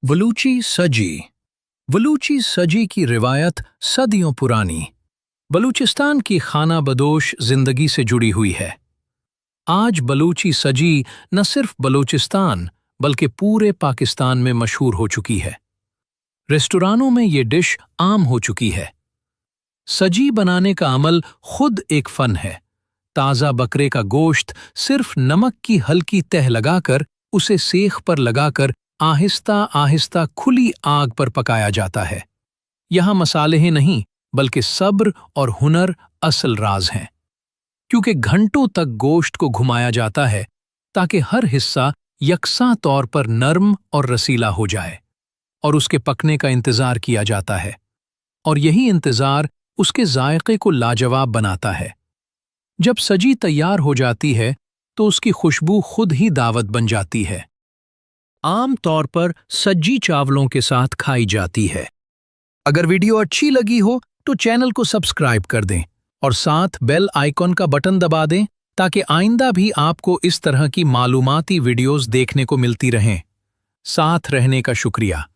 बलूची सजी। बलूची सजी की रिवायत सदियों पुरानी बलूचिस्तान की खाना बदोश जिंदगी से जुड़ी हुई है। आज बलूची सजी न सिर्फ बलूचिस्तान बल्कि पूरे पाकिस्तान में मशहूर हो चुकी है। रेस्टोरानों में ये डिश आम हो चुकी है। सजी बनाने का अमल खुद एक फन है। ताज़ा बकरे का गोश्त सिर्फ नमक की हल्की तह लगाकर उसे सेख पर लगाकर आहिस्ता आहिस्ता खुली आग पर पकाया जाता है। यहाँ मसाले ही नहीं बल्कि सब्र और हुनर असल राज हैं, क्योंकि घंटों तक गोश्त को घुमाया जाता है ताकि हर हिस्सा यकसा तौर पर नरम और रसीला हो जाए, और उसके पकने का इंतजार किया जाता है। और यही इंतजार उसके जायके को लाजवाब बनाता है। जब सजी तैयार हो जाती है तो उसकी खुशबू खुद ही दावत बन जाती है। आम तौर पर सज्जी चावलों के साथ खाई जाती है। अगर वीडियो अच्छी लगी हो तो चैनल को सब्सक्राइब कर दें और साथ बेल आइकॉन का बटन दबा दें ताकि आइंदा भी आपको इस तरह की मालूमाती वीडियोस देखने को मिलती रहें। साथ रहने का शुक्रिया।